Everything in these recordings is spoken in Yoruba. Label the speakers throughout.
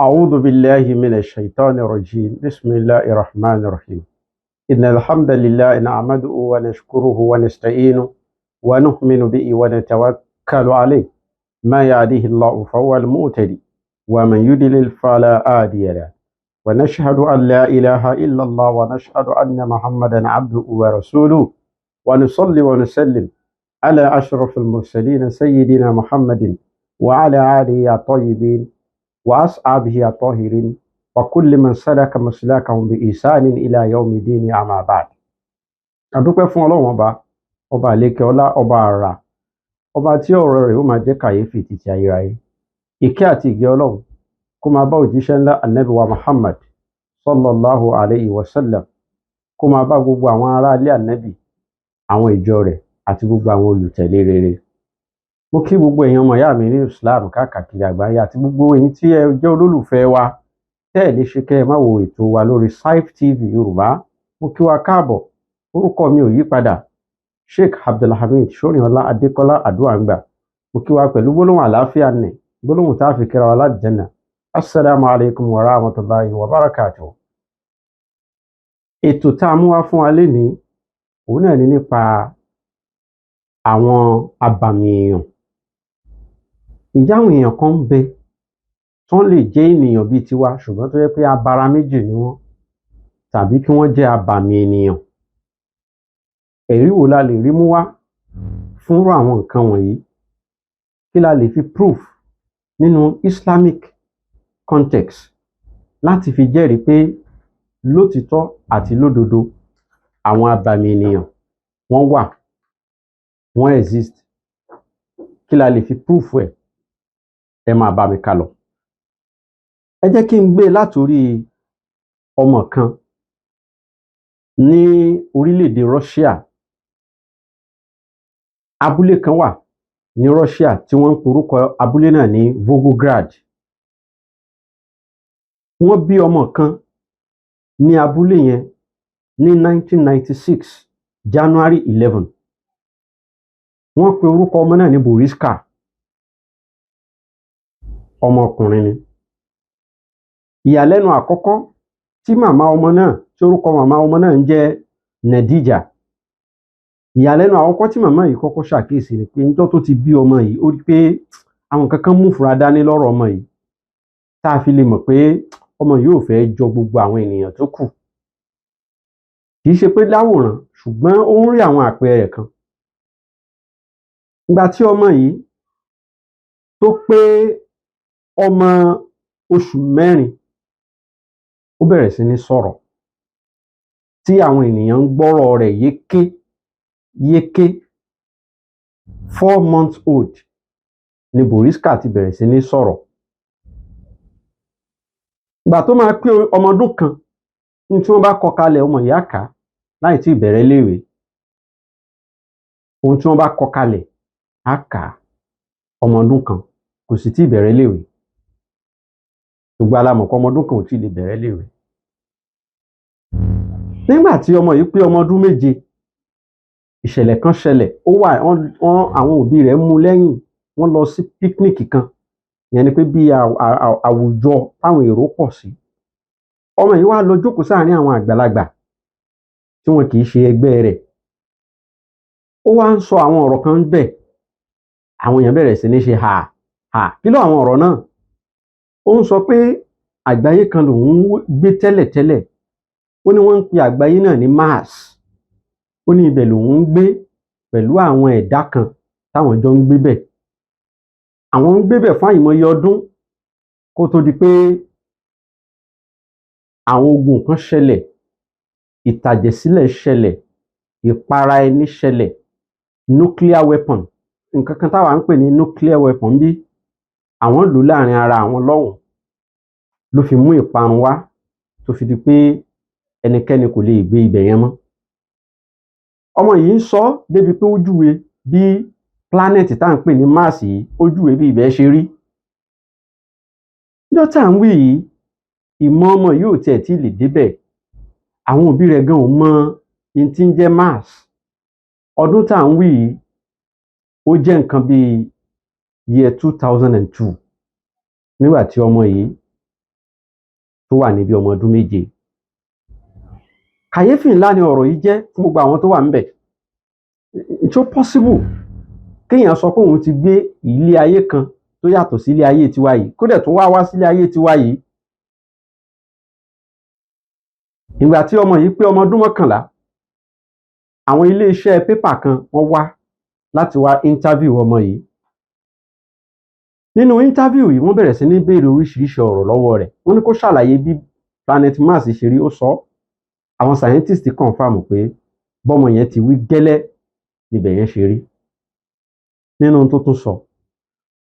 Speaker 1: أعوذ بالله من الشيطان الرجيم بسم الله الرحمن الرحيم إن الحمد لله نعمده ونشكره ونستعينه ونؤمن به ونتوكل عليه ما يهده الله فهو المهتدي ومن يضلل فلا هادي له ونشهد أن لا إله إلا الله ونشهد أن محمدا عبده ورسوله ونصلي ونسلم على أشرف المرسلين سيدنا محمد وعلى آله الطيبين وأصحابه الطاهرين وكل من سلك مسلكهم بإحسان إلى يوم الدين أما بعد. adúpẹ́ fún Ọlọ́run ọba àlékè ọlá ọba àrà ọba tí ọ̀rọ̀ rẹ̀ ó máa jẹ́ kàyéfì títí ayérayé. Ìkẹ́ àti ìgẹ́ Ọlọ́run kó máa bá òjíṣẹ́ ńlá Ànábì wa Muhammad sallallahu alayhi wa sallam, kó máa bá gbogbo àwọn ará ilé Ànábì, àwọn ìjọ rẹ̀ àti gbogbo àwọn olùtẹ̀lé rere. Mo kí gbogbo èèyàn ọmọ ìyá mi ní Islam káàkiri àgbáyé àti gbogbo èyí tí ẹ jẹ́ olólùfẹ́ wa tẹ́ ẹ̀ lè ṣe kẹ́ ẹ má wo ètò wa lórí Saif TV Yorùbá. Mo kí wa káàbọ̀. Orúkọ mi ò yí padà, Sheikh Abdulhamid Ṣóríọlá Adékọ́lá Àdúàǹgbà. Mo kí wa pẹ̀lú gbólóhùn àlàáfíà nì, gbólóhùn tá a fi kíra wa láti Jánnà. Assalamu alaikum wa rahmatullahi wa barakatuh. Ètò tá a mú wá fún wa lénìí, òun náà ni nípa àwọn abàmì èèyàn. Ǹjẹ́ àwọn èèyàn kan ń bẹ tán lè jẹ́ ènìyàn bíi tiwa ṣùgbọ́n tó yẹ pé abara méjì ni wọ́n, tàbí kí wọ́n jẹ́ abàmì ènìyàn? Ẹ̀rí wo la lè rí mú wá fúnrú àwọn nǹkan wọ̀nyí? Kí la lè fi proof nínú Islamic context láti fi jẹ́rìí pé lótìtọ́ àti lódodo àwọn abàmì ènìyàn wọ́n wà, wọ́n exist? Kí la lè fi proof ẹ̀? Ẹ máa bá mi ká lọ. Ẹ jẹ́ kí n gbé látòrí ọmọ kan ní orílẹ̀-èdè Russia. Abúlé kan wà ní Russia tí wọ́n ń porúkọ abúlé náà ní Volgograd. Wọ́n bí ọmọ kan ní abúlé yẹn ní 1996 January 11. Wọ́n pe orúkọ ọmọ náà ní Boriska. Ọmọkùnrin ni. Ìyàlẹ́nu àkọ́kọ́ tí màmá ọmọ náà, tí orúkọ màmá ọmọ náà ń jẹ́ Nedija. Ìyàlẹ́nu àkọ́kọ́ tí màmá yìí kọ́kọ́ ṣàkíyèsí ni pé níjọ́ tó ti bí ọmọ yìí, ó rí pé àwọn kankan mú fura dání lọ́rọ̀ ọmọ yìí, tá a fi lè mọ̀ pé ọmọ yìí ò fẹ́ jọ gbogbo àwọn ènìyàn tó kù. Kì í ṣe pé láwòrán, ṣùgbọ́n ó ń rí àwọn àpẹẹrẹ kan. Ìgbà tí ọmọ yìí tó pé ọmọ oṣù mẹ́rin, ó bẹ̀rẹ̀ sí ní sọ̀rọ̀ tí àwọn ènìyàn ń gbọ́rọ̀ rẹ̀ yéké. 4 months old ni Boriska ti bẹ̀rẹ̀ sí ní sọ̀rọ̀. Ìgbà tó máa pé ọmọ ọdún kan, ní tí wọ́n bá kọ kalẹ̀ ọmọ ìyá kà láì tí ìbẹ̀rẹ̀ léèwé. Ohun tí wọ́n bá kọ kalẹ̀ á kà ọmọ ọdún kan, kò sì tí ìbẹ̀rẹ̀ léèwé. Gbogbo alámọ̀kọ́ ọmọ ọdún kan ò tí lè bẹ̀rẹ̀ léèwé. Nígbà tí ọmọ yìí pé ọmọ ọdún méje, ìṣẹ̀lẹ̀ kan ṣẹlẹ̀. Àwọn òbí rẹ̀ mú lẹ́yìn, wọ́n lọ sí picnic kan, ìyẹn ni pé bí àwùjọ táwọn èrò pọ̀ sí. Ọmọ yìí wá lọ jókòó sáàárín àwọn àgbàlagbà tí wọn kì í ṣe ẹgbẹ́ rẹ̀. Ó wá ń sọ àwọn ọ̀rọ̀ kan bẹ̀. Àwọn èèyàn bẹ̀rẹ̀ sí ní ṣe kí ló àwọn ọ̀rọ̀ náà? Ó ń sọ pé àgbáyé kan lòun gbé tẹ́lẹ̀tẹ́lẹ̀. Ó ní wọ́n ń pe àgbáyé náà ní Mars. Ó ní ibẹ̀ lòun ń gbé pẹ̀lú àwọn ẹ̀dá kan táwọn jọ ń gbé bẹ̀. Àwọn ń gbé bẹ̀ fún àìmọye ọdún kó tó di pé àwọn ogun kan ṣẹlẹ̀, ìtàjẹ̀sílẹ̀ ṣẹlẹ̀, ìpara ẹni ṣẹlẹ̀, nuclear weapon, nǹkan kan táwa ń pè ní nuclear weapon bí àwọn lò láàrin ara àwọn lọ́hùn, ló fi mú ìparun wá, tó fi di pé ẹnikẹ́ni kò lè gbé ibẹ̀ yẹn mọ́. Ọmọ yìí ń sọ débi pé ó júwe bí planet tá à ń pè ní Mars yìí, ó júwe bí ibẹ̀ ṣe rí. Níjọ́ tá à ń wí yìí, ìmọ̀ ọmọ yìí ò tiẹ̀ tí lè débẹ̀. Àwọn òbí rẹ̀ gan ò mọ ohun tí ń jẹ́ Mars. Ọdún tá à ń wí yìí, ó jẹ́ nǹkan bíi year 2002 nígbà tí ọmọ yìí tó wà níbi ọmọ ọdún méje. Kàyéfì ńlá ni ọ̀rọ̀ yìí jẹ́ fún gbogbo àwọn tó wà ńbẹ̀. It's possible kéèyàn sọ pé òun ti gbé ilé ayé kan tó yàtọ̀ sí ilé ayé tiwa yìí, kó dẹ̀ tó wá sílé ayé tiwa yìí. Ìgbà tí ọmọ yìí pé ọmọ ọdún 11, àwọn ilé iṣẹ́ pépà kan wọ́n wá láti wá interview ọmọ yìí. Nínú interview yìí wọ́n bẹ̀rẹ̀ sí ní béèrè oríṣiríṣi ọ̀rọ̀ lọ́wọ́ rẹ̀. Wọ́n ní kó ṣàlàyé bí planet Mars ṣe rí, ó sọ. Àwọn scientists confirm pé bọ́mọ yẹn ti wí gẹ́lẹ́ níbẹ̀ yẹn ṣe rí. Nínú tó tún sọ,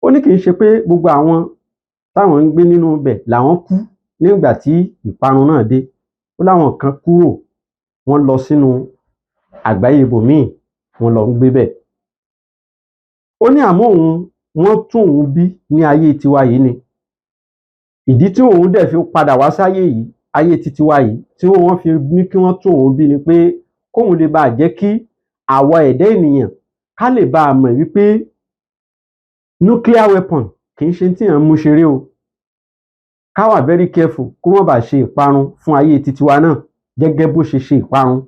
Speaker 1: ó ní kì í ṣe pé gbogbo àwọn táwọn ń gbé nínú ibẹ̀ làwọn kú nígbà tí ìparun náà dé. Ó láwọn kan kúrò, wọ́n lọ sínú àgbáyé ibòmíì, wọ́n lọ ń gbé bẹ̀. Ó ní àmọ́ wọ́n tún òun bí ní ayé tiwa yìí ni. Ìdí tí òun dẹ̀ fi padà wá sáyé yìí, ayé titiwa yìí, tí wọ́n fi ní kí wọ́n tún òun bí ni pé kóun lè bá jẹ́ kí àwa ẹ̀dá ènìyàn ká lè bá a mọ̀ wípé nuclear weapon kì í ṣe tí à ń mú ṣeré o. Ká wà very careful kó má bàa ṣe ìparun fún ayé titiwa náà gẹ́gẹ́ bó ṣe ṣe ìparun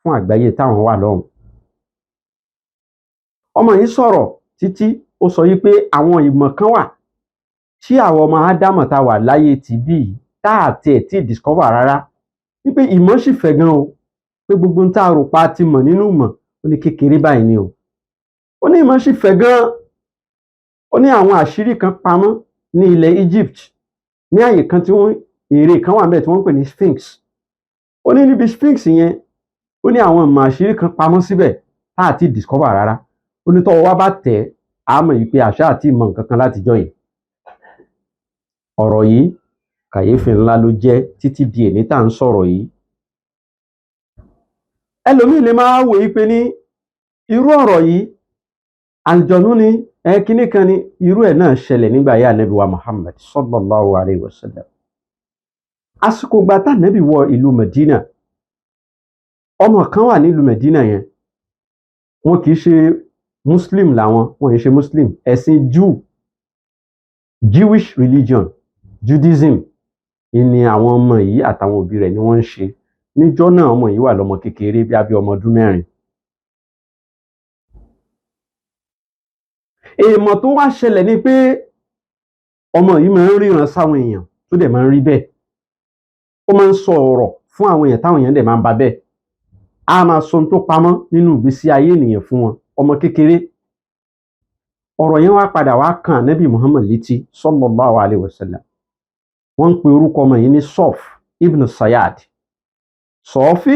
Speaker 1: fún àgbáyé táwọn wà lọ́hùn. Ọmọ yìí sọ̀rọ̀ títí ó sọ yí pé àwọn ìmọ̀ kan wà tí àwọn ọmọ Ádámọ̀ tá wà láyé ti bí yìí tá àti ẹ̀ tí discover rárá, wípé ìmọ̀ sì fẹ̀ gan o, pé gbogbo ń tá a rò pa ti mọ̀ nínú ìmọ̀ ó ní kékeré báyìí ni o. Ó ní ìmọ̀ sì fẹ̀ gan. Ó ní àwọn àṣírí kan pamọ́ ní ilẹ̀ Egypt ní àyè kan tí ère kan wà ńbẹ̀ tí wọ́n ń pè ní Sphinx. Ó ní níbi Sphinx yẹn, ó ní àwọn ìmọ̀ àṣírí kan pamọ́ síbẹ̀ tá àti discover rárá. Ó ní tọ́wọ́ wá bá tẹ̀ á mọ̀ yìí pé àṣà àti ìmọ̀ nǹkan kan látijọ́ yìí. Ọ̀rọ̀ yìí kàyéfì ńlá ló jẹ́ títí di èní tá à ń sọ̀rọ̀ yìí. Ẹlòmíì lè máa wò yí pé ní irú ọ̀rọ̀ yìí àlùjọ̀nnú ni kíní kan ni. Irú ẹ̀ náà ṣẹlẹ̀ nígbà ayé Ànábì wa Muhammad sallallahu alayhi wa sallam. Àsìkò gbà tá Ànábì wọ ìlú Medina, ọmọ kan wà nílùú Medina yẹn, wọn kì í ṣe Muslim làwọn, wọn kì í ṣe Muslim, ẹ̀sìn Jewish religion, Judaism ni àwọn ọmọ yìí àtàwọn òbí rẹ̀ ni wọ́n ń ṣe. Níjọ́ náà ọmọ yìí wà lọ́mọ kékeré bí abí ọmọ ọdún 4. Èèmọ̀ tó wá ṣẹlẹ̀ ni pé ọmọ yìí máa ń ríran sáwọn èèyàn tó dẹ̀ máa ń rí bẹ́ẹ̀. Ó máa ń sọ ọ̀rọ̀ fún àwọn èèyàn táwọn èèyàn dẹ̀ máa ń bá bẹ́ẹ̀. A máa sọ ohun tó pamọ́ nínú ìgbésí ayé ènìyàn fún wọn, ọmọ kékeré. Ọ̀rọ̀ yẹn wá padà wá kan Ànábì Muhammad létí sallallahu alayhi wa sallam. Wọ́n ń pe orúkọ ọmọ yìí ní Sọf Ibn Sayad. Sọfí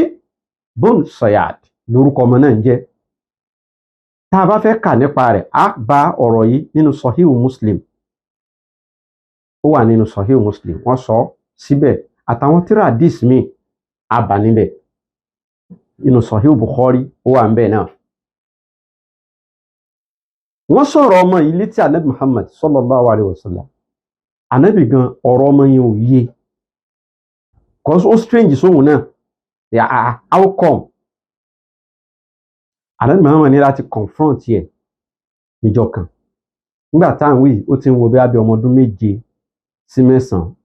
Speaker 1: Ibn Sayad lórúkọ ọmọ náà ń jẹ́. Tá a bá fẹ́ kà nípa rẹ̀, á bá ọ̀rọ̀ yìí nínú Sahihu Muslim. Ó wà nínú Sahihu Muslim, wọ́n sọ síbẹ̀, àtàwọn tírà hadith míì á bá níbẹ̀. Nínú Sahihu Bukhari ó wà ńbẹ̀ náà. Wọ́n sọ̀rọ̀ ọmọ yìí létí Ànábì Muhammad sallallahu alayhi wa sallam. Ànábì gan ọ̀rọ̀ ọmọ yẹn ò yé. Cause ó strange sóhun náà. How come? Ànábì Muhammad ní láti confront yẹ níjọ́ kan. Nígbà táwọn wí ó ti ń wo bí abẹ́ ọmọ ọdún 7 sí 9.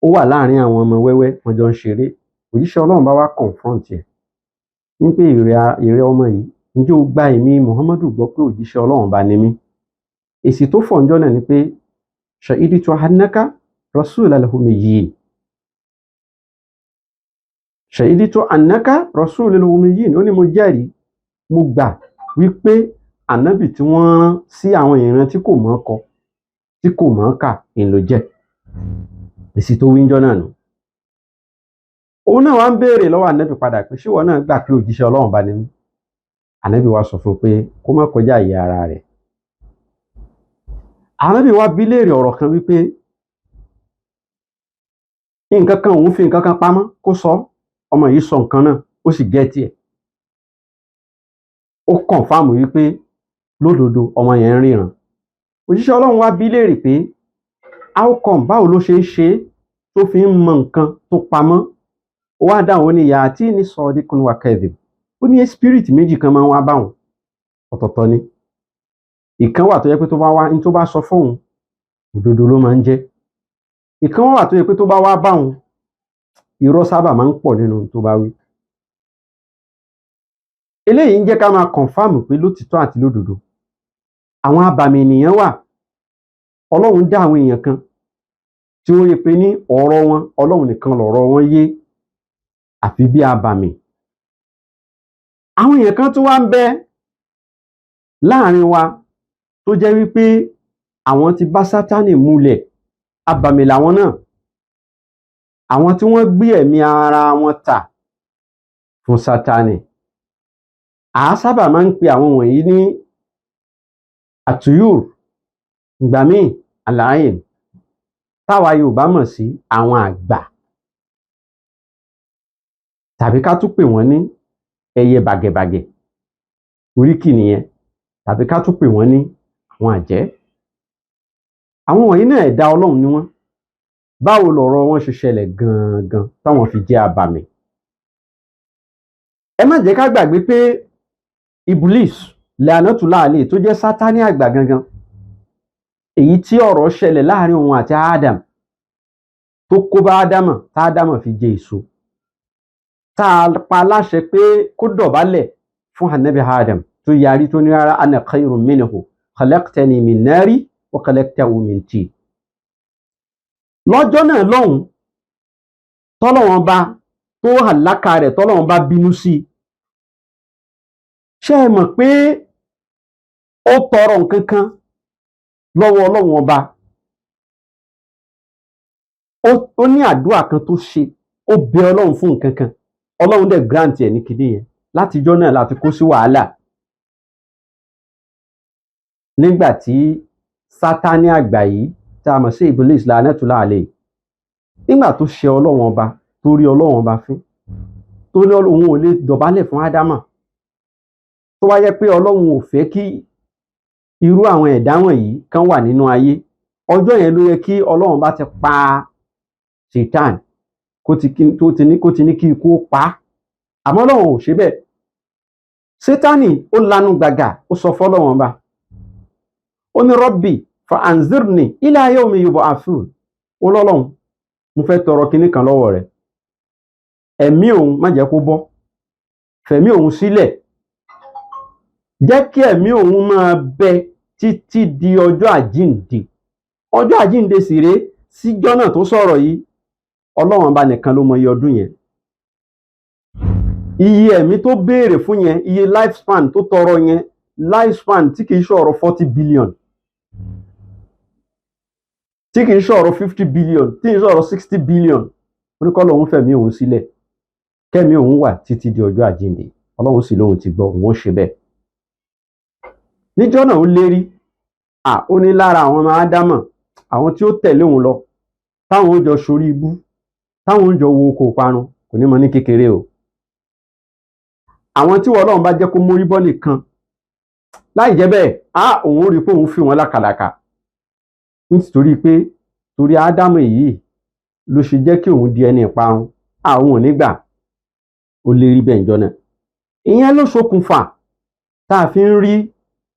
Speaker 1: Ó wà láàrin àwọn ọmọ wẹ́wẹ́, wọ́n jọ ń ṣeré. Òjíṣẹ́ Ọlọ́run bá wá confront yẹ. Ní pé ìrẹ́ ọmọ yìí, ǹjẹ́ o gba èmi Muhammadu gbọ́ pé òjíṣẹ́ Ọlọ́run bá ní mí? Èsì tó fọ̀ ńjọ́ náà ni pé shahiditu annaka rasulal ummiyin. Shahiditu annaka rasulal ummiyin. Ó ní mo jẹ́rìí, mo gbà wípé ànábì tí wọ́n rán sí àwọn ìran tí kò mọ̀ kọ, tí kò mọ̀ kà ń ló jẹ́. Èsì tó wí ńjọ́ náà nù. Òun náà wá ń béèrè lọ́wọ́ ànábì padà pé ṣé ìwọ náà gbà pé òjíṣẹ́ Ọlọ́run bá ní mí? Ànábì wá sọ fún pé kó má kọjá àyè ara rẹ̀. Ànábì wá bi léèrè ọ̀rọ̀ kan wípé nǹkan kan òun fi nǹkan kan pamọ́ kó sọ. Ọmọ yìí sọ nǹkan náà ó sì gẹ́tì ẹ̀. Ó kọ̀nfàmù wípé lódodo ọmọ yẹn ń ríran. Òjíṣẹ́ Ọlọ́run wá bi léèrè pé how come, báwo ló ṣe ń ṣe tó fi ń mọ nǹkan tó pamọ́? Ó wá dáhùn ó ní ìyá àti ní sọ́ọ́díkùn wa kẹ́dìm. Ó ní spirit méjì kan máa ń wá báwọn ọ̀tọ̀ọ̀tọ̀ ni. Ìkan wà tó yẹ pé tó bá wá ní tó bá sọ fóun òdodo ló máa ń jẹ́. ìkan wà tó yẹ pé tó bá wá bá wọn irọ́ sábà máa ń pọ̀ nínú tó bá wí. Eléyìí ń jẹ́ ká máa confirm pé lótìtọ́ àti lódodo àwọn abàmì ènìyàn wà. Ọlọ́run dá àwọn èèyàn kan tí ó yẹ pé ní ọ̀rọ̀ wọn Ọlọ́run nìkan lọ̀rọ̀ wọn yé àfi bí abàmì. Àwọn èèyàn kan tó wá ń bẹ láàrin wa tó jẹ́ wípé àwọn ti bá Sátánì múlẹ̀, abàmì làwọn náà. Àwọn tí wọ́n gbé ẹ̀mí ara wọn tà fún Sátánì. Sábà máa ń pe àwọn wọ̀nyí ní àtúyùr, ìgbà míì àlàáyìn, táwa Yorùbá mọ̀ sí àwọn àgbà, tàbí ká tún pè wọ́n ní ẹyẹ bàgẹ̀bàgẹ̀, oríkì nìyẹn, tàbí ká tún pè wọ́n ní àwọn àjẹ́. Àwọn wọ̀nyí náà ẹ̀dá Ọlọ́run ni wọ́n. Báwo lọ̀rọ̀ wọn ṣe ṣẹlẹ̀ gangan táwọn fi jẹ́ abàmì? Ẹ má jẹ́ ká gbàgbé pé Iblis la'natullah alayhi tó jẹ́ Sátánì àgbà gangan, èyí tí ọ̀rọ̀ ṣẹlẹ̀ láàrin òun àti Adam tó kó bá Ádámà tá Ádámà fi jẹ èso, tá a pa láṣẹ pé kó dọ̀bálẹ̀ fún Ànábì Adam tó yarí tó ní rárá, ana khayrun minhu khalaqtani min nari wa khalaqtahu min tin. Lọ́jọ́ náà lọ́hùn tọ́lọ́wọ́n bá tó hàlákà rẹ̀, tọ́lọ́wọ́n bá bínú sí i. Ṣé ẹ mọ̀ pé ó tọrọ nǹkan kan lọ́wọ́ Ọlọ́run ọba? Ó ní àdúrà kan tó ṣe, ó bẹ Ọlọ́run fún nǹkan kan, Ọlọ́run dẹ̀ grant ẹ̀ ní kìíní yẹn. Látijọ́ náà láti kó sí wàhálà. Nígbà tí Sátánì àgbà yìí tá a mọ̀ sí Iblis la'natullah alayhi, nígbà tó ṣe Ọlọ́run ọba, tó rí Ọlọ́run ọba fín, tó ní òun ò lè dọ̀bálẹ̀ fún Ádámà, tó wá yẹ pé Ọlọ́run ò fẹ́ kí irú àwọn ẹ̀dá wọ̀nyí kan wà nínú ayé, ọjọ́ yẹn ló yẹ kí Ọlọ́run bá ti pa Satan, kó ti ní kí ikú ó pa á. Àmọ́ Ọlọ́run ò ṣe bẹ́ẹ̀. Sátánì ó lanu gbàgà, ó sọ fọ́lọ́run ọba, ó ní Rabbi fa anzirni ila yawmi yub'athun. Ó lọ́lọ́run, mo fẹ́ tọrọ kinní kan lọ́wọ́ rẹ̀, ẹ̀mí òun má jẹ́ kó bọ́, fẹ̀mí òun sílẹ̀, jẹ́ kí ẹ̀mí òun máa bẹ títí di ọjọ́ àjíǹde. Ọjọ́ àjíǹde sì rèé, síjọ́ náà tó sọ̀rọ̀ yìí, Ọlọ́run ọba nìkan ló mọ iye ọdún yẹn. Iye ẹ̀mí tó béèrè fún yẹn, iye lifespan tó tọrọ yẹn, lifespan tí kìí ṣọ̀rọ̀ 40 billion, tí kìí ṣọ̀rọ̀ 50 billion, tí kìí ṣọ̀rọ̀ 60 billion. Oníkọ́lọ̀ òun fẹ̀mí òun sílẹ̀, kẹ́mi òun wà títí di ọjọ́ àjíǹde. Ọlọ́run sì lóhun ti gbọ́, òun ó ṣe bẹ́ẹ̀. Níjọ́ náà ó lérí, ó ní lára àwọn ọmọ Ádámà, àwọn tí ó tẹ̀lé òun lọ, táwọn ó jọ sórí ibú, táwọn ó jọ wo oko parun, kò ní mọ ní kékeré o. Àwọn tí Ọlọ́run bá jẹ́ kó mórí bọ́ nìkan, láì jẹ́ bẹ́ẹ̀, òun ó rí pé òun fi wọn lákàlàkà. Nítorí pé torí Ádámà èyí ló ṣe jẹ́ kí òun di ẹni ìparun, òun ò ní gbà. Ó lérí bẹ́ẹ̀ níjọ́ náà. Ìyẹn ló ṣokùnfà tá a fi ń rí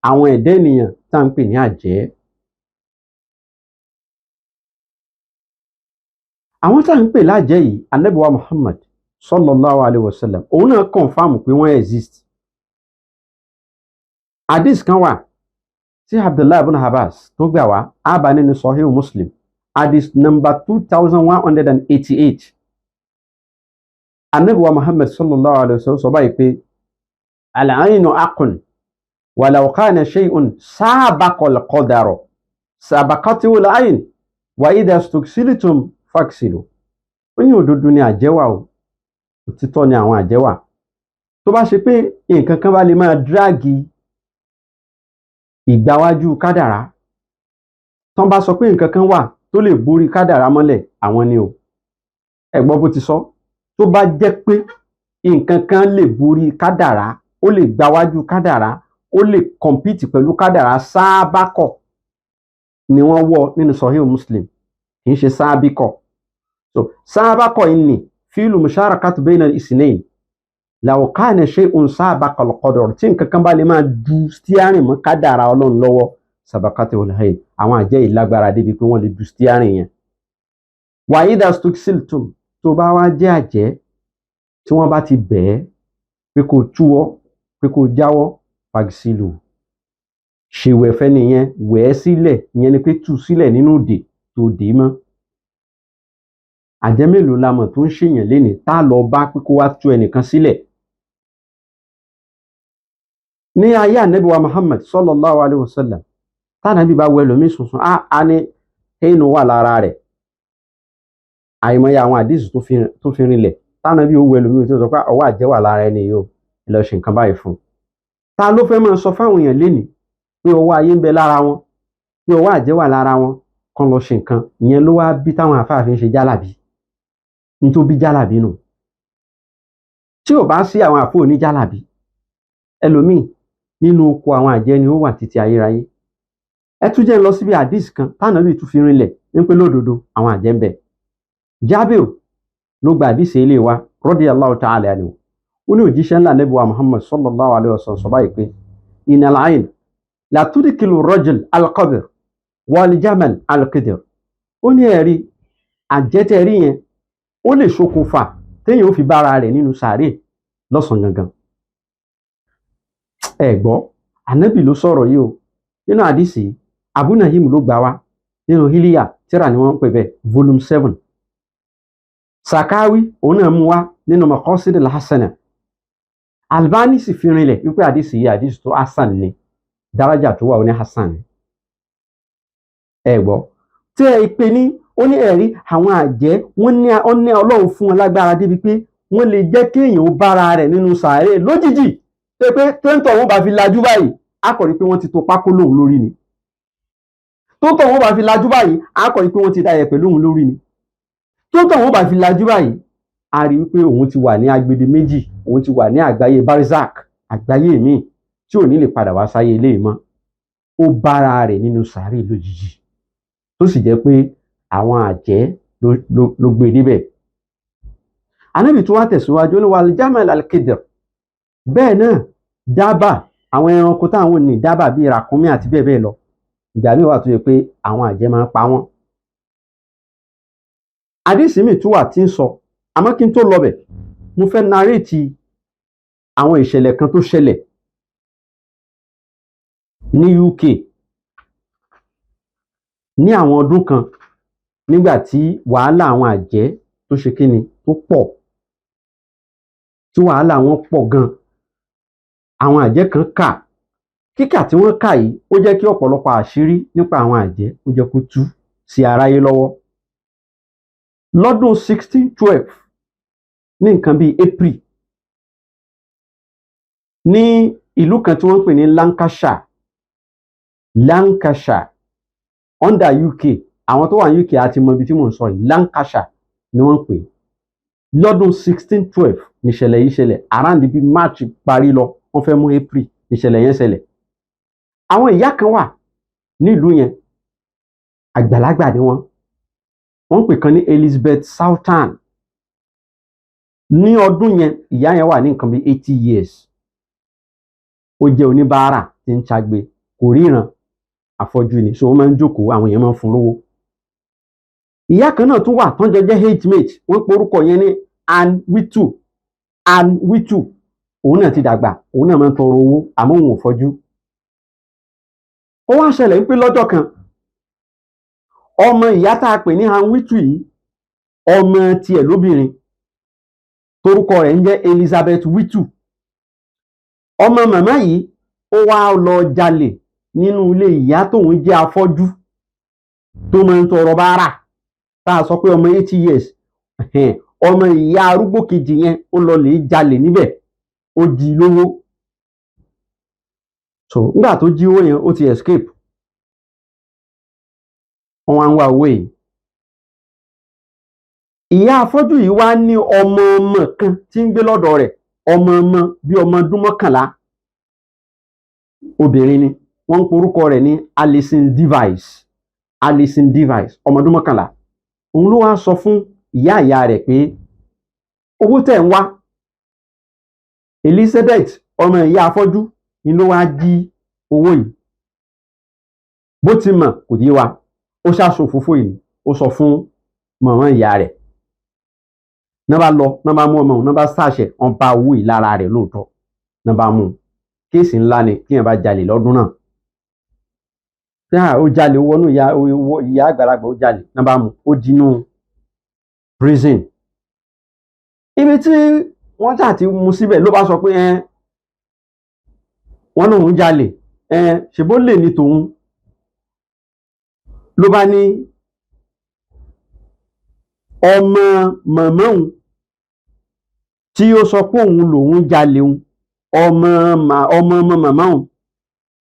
Speaker 1: àwọn ẹ̀dá ènìyàn tá à ń pè ní àjẹ́. Àwọn tá à ń pè lájẹ́ yìí, Ànábì wa Muhammad sallallahu alayhi wa sallam, òun náà confirm pé wọ́n exist. Hadith kan wà tí Abdullah ibn Abbas tó gbà wá, bá nínú Sahih Muslim, hadith number 2188. Ànábì wa Muhammad sallallahu alayhi wa sallam sọ báyìí pé al-aynu haqqun ولو كان شيء سابق القدر سبقته العين وإذا استكسلتم فاكسلوا. Ó ní òdodo ni àjẹ́ wà o, òtítọ́ ni àwọn àjẹ́ wà. Tó bá ṣe pé nǹkan kan bá lè máa dráàgì ìgbàwájú kádàrá, tán bá sọ pé nǹkan kan wà tó lè borí kádàrá mọ́lẹ̀, àwọn ni o. Ẹ gbọ́ bó ti sọ, tó bá jẹ́ pé nǹkan kan lè borí kádàrá, ó lè gbàwájú kádàrá, ó lè compete pẹ̀lú kádàrá, sáábàkọ̀ ni wọ́n wọ̀ nínú Sahih Muslim, kì í ṣe sáábìkọ̀. So sáábàkọ̀ yìí ni fíìlù musharakatu bayna al-isnayn. Law kana shay'un sabaqa al-qadar, tí nǹkan kan bá lè máa du steering mọ́ kádàrá Ọlọ́run lọ́wọ́, sabaqatuhu al-hayn. Àwọn àjẹ́ yìí lágbára débi pé wọ́n lè du steering yẹn. wa idha stuksiltum tó bá wá jẹ́ àjẹ́ tí wọ́n bá ti bẹ̀ẹ́ pé kó túwọ́ pé kó jáwọ́ fagsilu ṣèwẹ̀ fẹ́ nìyẹn wẹ̀ sílẹ̀ ìyẹn ni pé tú sílẹ̀ nínú òdè tó dè mọ́. Àjẹ́ mélòó la mọ̀ tó ń ṣèyàn lénìí tá a lọ bá pé kó wá tú ẹnìkan sílẹ̀. Ní ayé ànábì wa Muhammad sallallahu alayhi wa sallam tánàbí bá wẹ lómi sùnsùn á ní ẹnu wà lára rẹ̀. Àìmọye àwọn àdìsí tó fi rinlẹ̀ tánàbí ó wẹ lómi tó sọ pé ọwọ́ àjẹ́ wà lára ẹni yìí ó ẹ lọ ṣe nǹkan báyìí fún un. Ta ló fẹ́ máa sọ fáwọn èèyàn lénìí pé ọwọ́ ayé ń bẹ lára wọn pé ọwọ́ àjẹ́ wà lára wọn kan lọ ṣe nǹkan ìyẹn ló wá bí táwọn àfáàfin ṣe jálàbí nítorí bí jálàbí nù. Tí ò bá sí àwọn àfọ oníjálàbí ẹlòmíì nínú oko àwọn àjẹ́ ni ó wà títí ayérayé. Ẹ tún jẹ́ lọ síbi àdìsí kan tánàbí tún fi rinlẹ̀ wípé lódodo àwọn àjẹ́ ń bẹ. Jábìr ló gba àdìsí ilé wa radiyallahu ta'ala anhu. Ó ní òjíṣẹ́ ńlá Ànábì wa Muhammad sallallahu alayhi wa sallam sọ báyìí pé innal ayn la tudkilu rajul al-qabr wal jamal al-qidr. Ó ní ẹ̀rí àjẹ́tẹ̀ rí yẹn ó lè ṣokùnfà téèyàn ó fi bára rẹ̀ nínú sàárè lọ́sàn gangan. Ẹ gbọ́ Ànábì ló sọ̀rọ̀ yìí o nínú àdìsí Abu Nahim ló gbà wá nínú Hiliya tíra ni wọ́n ń pè bẹ́ẹ̀ volume 7. Sakawi òun náà mú wá nínú Maqasid al-Hasana. Albani sì fi rinlẹ̀ wípé àdìsí yìí àdìsí tó hasan ni daraja tó wà ó ní hasan ni. Ẹ gbọ́ tí ẹ pè ní ó ní ẹ̀rí àwọn àjẹ́ wọ́n ní Ọlọ́run fún wọn lágbára débi pé wọ́n lè jẹ́ kéèyàn ó bára rẹ̀ nínú sàárè lójijì pé tóńtọ̀ wọn bá fi lajú báyìí á kọ̀ rí pé wọ́n ti to pákó lóhun lórí ni. Tóńtọ̀ wọn bá fi lajú báyìí á kọ̀ rí pé wọ́n ti da yẹ̀pẹ̀ lóhun lórí ni. Tóńtọ̀ wọn bá fi lajú báyìí a rí wípé òun ti wà ní agbede méjì òun ti wà ní àgbáyé barzak àgbáyé míì tí ò ní lè padà wá sáyé ilé mọ́. Ó bára rẹ̀ nínú sàárè lójijì tó sì jẹ́ pé àwọn àjẹ́ ló gbé débẹ̀. Ànábì tó wá tẹ̀síwájú ní wal jamal al-qidr. Bẹ́ẹ̀ náà dábà àwọn ẹranko táwọn ní dábà bíi ràkúnmí àti bẹ́ẹ̀ bẹ́ẹ̀ lọ ìgbà míì wà tó yẹ pé àwọn àjẹ́ máa ń pa wọ́n. Àdìsí mi tún wà tí ń sọ àmọ́ kí n tó lọ bẹ̀ mo fẹ́ naréètì àwọn ìṣẹ̀lẹ̀ kan tó ṣẹlẹ̀ ní UK ní àwọn ọdún kan nígbà tí wàhálà àwọn àjẹ́ tó ṣe kíni tó pọ̀ tí wàhálà wọn pọ̀ gan. Àwọn àjẹ́ kan kíkà tí wọ́n kà yìí ó jẹ́ kí ọ̀pọ̀lọpọ̀ àṣírí nípa àwọn àjẹ́ ó jẹ́ kó tú sí aráyé lọ́wọ́. Lọ́dún 1612 ní nǹkan bíi April ní ìlú kan tí wọ́n ń pè ní Lancashire under UK. Àwọn tó wà ní UK àti mọ ibi tí mò ń sọ yìí Lancashire ni wọ́n ń pè. Lọ́dún 1612 níṣẹ̀lẹ̀ yìí ṣẹlẹ̀ around bíi March parí lọ wọ́n fẹ́ mú April níṣẹ̀lẹ̀ yẹn ṣẹlẹ̀. Àwọn ìyá kan wà nílùú yẹn àgbàlagbà ni wọ́n ń pè kan ní Elizabeth Soughton. Ní ọdún yẹn ìyá yẹn wà ní nǹkan bíi 80 years. Ó jẹ́ oníbàárà tí ń ṣagbe kò ríran àfọ́jú ni so wọ́n máa ń jókòó àwọn èèyàn máa ń fún lówó. Ìyá kan náà tún wà tán jọ jẹ́ age mate wọ́n pe orúkọ yẹn ní Ann Whittle. Òun náà ti dàgbà òun náà máa ń tọrọ owó àmọ́ òun ò fọ́jú. Ó wá ṣẹlẹ̀ wípé lọ́jọ́ kan ọmọ ìyá tá a pè ní Ann Whittle yìí ọmọ tiẹ̀ lóbìnrin torúkọ rẹ̀ ń jẹ́ Elizabeth Whittle. Ọmọ màmá yìí ó wá lọ jalè nínú ilé ìyá tóun jẹ́ afọ́jú tó máa ń tọrọ bárà tá a sọ pé ọmọ 80 years ọmọ ìyá arúgbó kejì yẹn ó lọ lè jalè níbẹ̀ ó jí lówó. So nígbà tó jí owó yẹn ó ti escape wọ́n wá ń wá owó yìí. Ìyá afọ́jú yìí wá ní ọmọ kan tí ń gbé lọ́dọ̀ rẹ̀ ọmọ bíi ọmọ ọdún 11 obìnrin ni wọ́n ń porúkọ rẹ̀ ní Alison Device ọmọ ọdún 11. Òun ló wá sọ fún ìyá rẹ̀ pé owó tẹ̀ ń wá Elizabeth ọmọ ìyá afọ́jú ni ló wá jí owó yìí. Bó ti mọ̀ kò yé wa ó ṣàṣòfófó yìí ó sọ fún mọ̀mọ́ ìyá rẹ̀ náà bá lọ náà bá mú ọmọ òun náà bá ṣàṣẹ wọn bá owó yìí lára rẹ̀ lóòótọ́ náà bá mú un kéèsì ńlá ni kíyàn bá jalè lọ́dún náà ó jalè ó wọnú ìyá àgbàlagbà ó jalè náà bá mú ó dínú prison ibi tí wọ́n ṣáà ti mú síbẹ̀ ló bá sọ pé wọ́n lòun jalè ṣèbó lè ní tòun ló bá ní ọmọ màmá òun tí ó sọ pé òun lòun jalè òun ọmọ màmá òun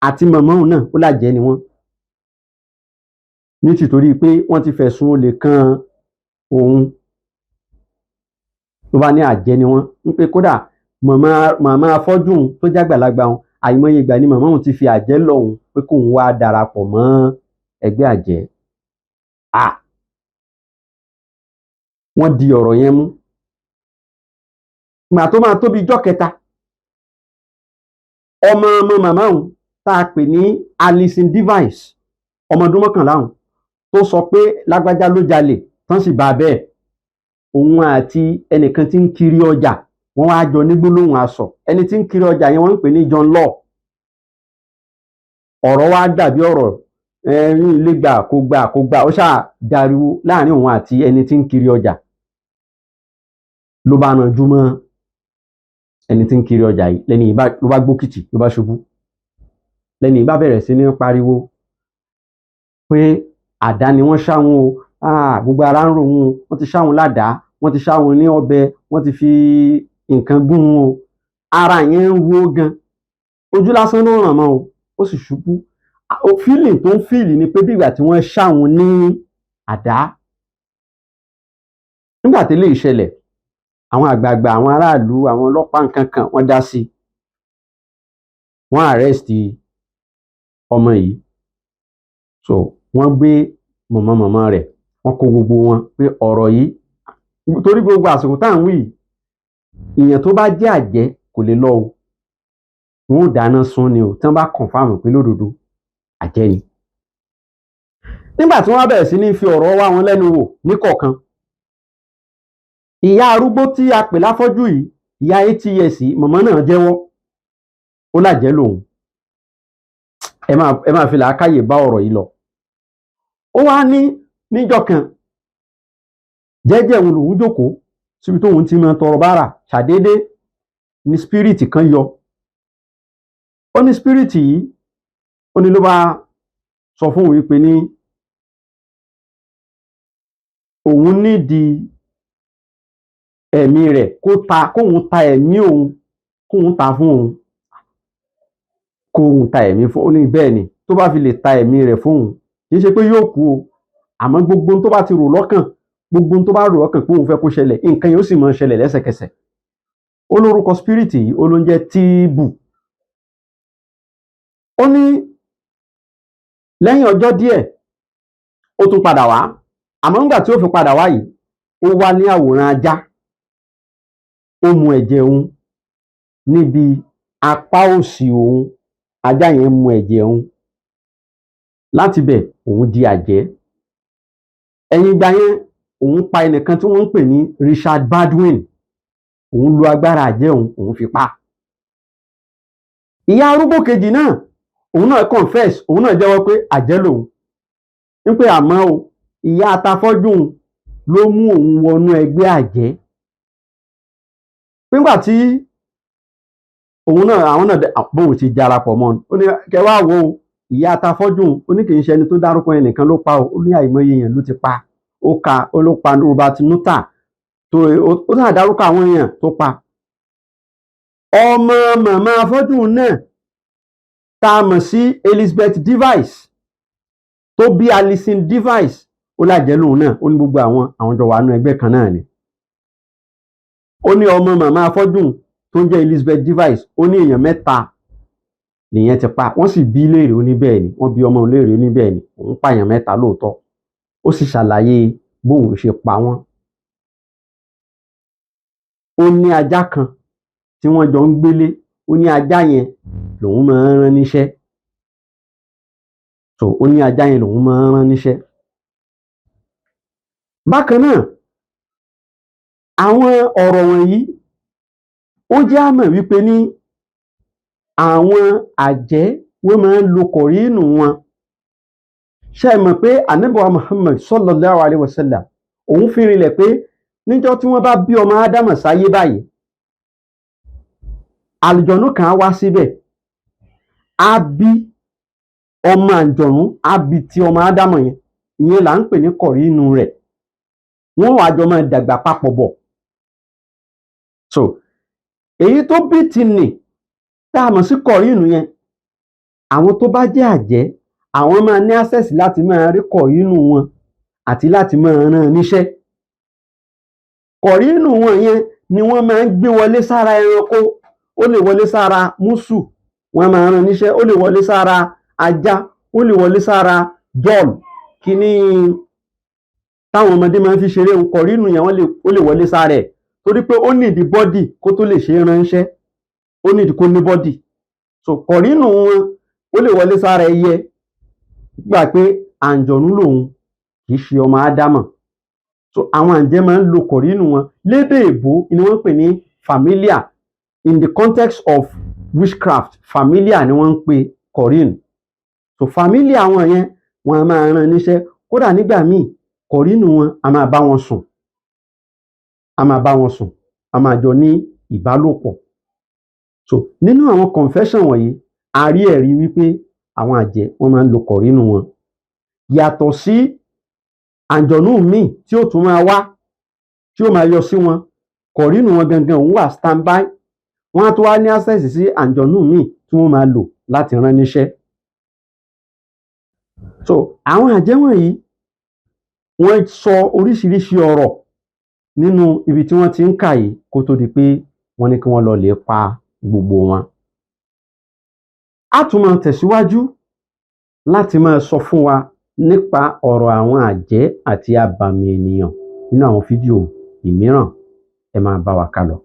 Speaker 1: àti màmá òun náà ó lájẹ́ ni wọ́n ní tìtorí pé wọ́n ti fẹ̀sùn olè kan òun ló bá ní àjẹ́ ni wọ́n ń pé kódà màmá afọ́jú òun tó jágbàlagbà òun àìmọye ìgbà ni màmá òun ti fi àjẹ́ lọ òun pé kóun wá darapọ̀ mọ́ ẹgbẹ́ àjẹ́ wọ́n di ọ̀rọ̀ yẹn mú ìgbà tó máa tóbi ijọ́ kẹta ọmọ màmá òun tá a pè ní Alison Device ọmọ ọdún 11 òun tó sọ pé lágbájá ló jalè tán sì bá a bẹ́ẹ̀ òun àti ẹnìkan tí ń kiri ọjà wọ́n wá jọ ní gbólóhùn asọ̀ ẹni tí ń kiri ọjà yẹn wọ́n ń pè ní John Law ọ̀rọ̀ wá dàbí ọ̀rọ̀ ilé gbà kó gbà ó ṣáà dariwo láàrin òun àti ẹni tí ń kiri ọjà ló bá ranjú mọ́ ẹni tí ń kiri ọjà yìí lẹ́ni ló bá gbókìtì ló bá ṣubú lẹ́ni bá bẹ̀rẹ̀ sí ní pariwo pé àdá ni wọ́n ṣáwọn o gbogbo ara ń rò wọn o wọ́n ti ṣáwọn ládàá wọ́n ti ṣáwọn ní ọ̀bẹ wọ́n ti fi nǹkan gún wọn o ara yẹn ń wó gan ojú lásán ló ràn mọ́ o ó sì ṣubú fíìlì tó ń fíìlì ni pé bí ìgbà tí wọ́n ṣáwọn ní àdá nígbà tí eléyìí ṣẹlẹ̀ àwọn àgbààgbà àwọn aráàlú àwọn ọlọ́pàá nǹkan kan wọ́n dá sí wọ́n àrẹ́sìtì ọmọ yìí so wọ́n gbé mọ̀mọ́ rẹ̀ wọ́n kó gbogbo wọn pé ọ̀rọ̀ yìí torí gbogbo àsìkò tá à ń wí ìyẹn tó bá jẹ́ àjẹ́ kò lè lọ o wọn ò dáná sun ni o tí wọ́n bá kọ̀ǹfàmù pé lódodo àjẹ́ ni nígbà tí wọ́n bẹ̀rẹ̀ sí ní fi ọ̀rọ̀ wá wọn lẹ́nu wò níkọ̀ọ̀kan ìyá arúgbó tí a pè láfọ́jú yìí ìyá ATI mọ̀mọ́ náà jẹ́wọ́ ó lájẹ́ lòun ẹ máa fi làákàyè bá ọ̀rọ̀ yìí lọ ó wá ní níjọ́ kan jẹ́jẹ́ òun lòun jókòó síbi tóun ti máa tọrọ bárà ṣàdédé ní spirit kan yọ ó ní spirit yìí ó ní ló bá sọ fún òun wípé ní òun nídìí ẹ̀mí rẹ̀ kóun ta ẹ̀mí òun kóun ta fún òun kóun ta ẹ̀mí fún òun ní bẹ́ẹ̀ ni tó bá fi lè ta ẹ̀mí rẹ̀ fún òun kì í ṣe pé yóò kú o àmọ́ gbogbo tó bá ti rò lọ́kàn gbogbo tó bá rò lọ́kàn pé òun fẹ́ kó ṣẹlẹ̀ nǹkan yóò sì máa ṣẹlẹ̀ lẹ́sẹ̀kẹsẹ̀ ó lórúkọ spirit yìí ó ló ń jẹ́ tíìbù ó ní lẹ́yìn ọjọ́ díẹ̀ ó tún padà wá àmọ́ nígbà tí ó fi padà wá yìí ó wá ní àwòrán ajá ó mu ẹ̀jẹ̀ òun níbi apá òsì òun ajá yẹn mu ẹ̀jẹ̀ òun láti bẹ̀ òun di àjẹ́ ẹ̀yìn ìgbà yẹn òun pa ẹnìkan tí wọ́n ń pè ní Richard Baldwin òun lo agbára àjẹ́ òun fi pa ìyá arúgbó kejì náà òun náà confess òun náà jẹ́wọ́ pé àjẹ́ lòun ń pé àmọ́ o ìyá atafọ́jú ló mú òun wọnú ẹgbẹ́ àjẹ́ nígbà tí òun náà àwọn náà bóun ti darapọ̀ mọ́ ó ní kẹwàá wo ìyá atafọ́jú ó ní kì í ṣe ẹni tó dárúkọ ẹnìkan ló pa ó ní àìmọye èèyàn ló ti pa ó ló pa Robert Nuta tó ó náà dárúkọ àwọn èèyàn tó pa ọmọ màmá afọ́jú náà tá a mọ̀ sí Elizabeth Device tó bí Alison Device ó lájẹ́ lòun náà ó ní gbogbo àwọn jọ wà nínú ẹgbẹ́ kan náà ni ó ní ọmọ màmá afọ́jú tó ń jẹ́ Elizabeth Device ó ní èèyàn 3 nìyẹn ti pa wọ́n sì bí léèrè ó ní bẹ́ẹ̀ ni wọ́n bí ọmọ léèrè ó ní bẹ́ẹ̀ ni òun pààyàn 3 lóòótọ́ ó sì ṣàlàyé bóun ṣe pa wọ́n ó ní ajá kan tí wọ́n jọ ń gbélé ó ní ajá yẹn lòun máa ń rán níṣẹ́ so ó ní ajá yẹn lòun máa ń rán níṣẹ́ Bákan náà àwọn ọ̀rọ̀ wọ̀nyí ó jẹ́ àmọ̀ wípé ní àwọn àjẹ́ wọ́n máa ń lo kọ̀rínù wọn. Ṣé ẹ mọ̀ pé Ànábì wa Muhammad sallallahu alaihi wasallam òun fi rinlẹ̀ pé níjọ́ tí wọ́n bá bí ọmọ Ádámọ̀ sáyé báyìí, àlùjọ̀nú kan á wá síbẹ̀, á bí ọmọ àlùjọ̀nú, á bí ti ọmọ Ádámọ̀ yẹn, ìyẹn là ń pè ní kọ̀rínù rẹ̀. Wọ́n wá jọ máa dàgbà papọ̀ bọ̀. So èyí tó bí ti nì tá a mọ̀ sí kọ̀rínù yẹn, àwọn tó bá jẹ́ àjẹ́ àwọn máa ní access láti máa rí kọ̀rínù wọn àti láti máa rán níṣẹ́. Kọ̀rínù wọn yẹn ni wọ́n máa ń gbé wọlé sára ẹranko, ó lè wọlé sára mùsù, wọ́n máa rán níṣẹ́, ó lè wọlé sára ajá, ó lè wọlé sára bọ́ọ̀lù kíní táwọn ọmọdé máa ń fi ṣeré. Kọ̀rínù yẹn ó lè wọlé sára ẹ̀ torí pé ó nídìí bọ́dì kó tó lè ṣe é ránṣẹ́, ó nídìí kó ní bọ́dì. So kọ̀rínù wọn ó lè wọlé sára ẹyẹ, gbà pé àǹjọ̀nú lòun kì í ṣe ọmọ Ádámọ̀. So àwọn àjẹ́ máa ń lo kọ̀rínù wọn. Lédè èbó ni wọ́n pè ní familiar. In the context of witchcraft, familiar ni wọ́n ń pè kọ̀rínù. So familiar wọn yẹn wọ́n á máa rán níṣẹ́. Kódà nígbà míì kọ̀rínù wọn a máa bá wọn sùn, a máa jọ ní ìbálòpọ̀. So nínú àwọn confession wọ̀nyí a rí ẹ̀rí wípé àwọn àjẹ́ wọ́n máa ń lo kọ̀rínù wọn. Yàtọ̀ sí àǹjọ̀nú míì tí ó tún máa wá tí ó máa yọ sí wọn, kọ̀rínù wọn gangan òun wà standby. Wọ́n á tún wá ní access sí àǹjọ̀nú míì tí wọ́n máa lò láti rán níṣẹ́. So àwọn àjẹ́ wọ̀nyí wọ́n sọ oríṣiríṣi ọ̀rọ̀ nínú ibi tí wọ́n ti ń kà yìí kó tó di pé wọ́n ní kí wọ́n lọ lè pa gbogbo wọn. A tún máa tẹ̀síwájú láti máa sọ fún wa nípa ọ̀rọ̀ àwọn àjẹ́ àti abàmì ènìyàn nínú àwọn fídíò ìmíràn. Ẹ máa bá wa kálọ.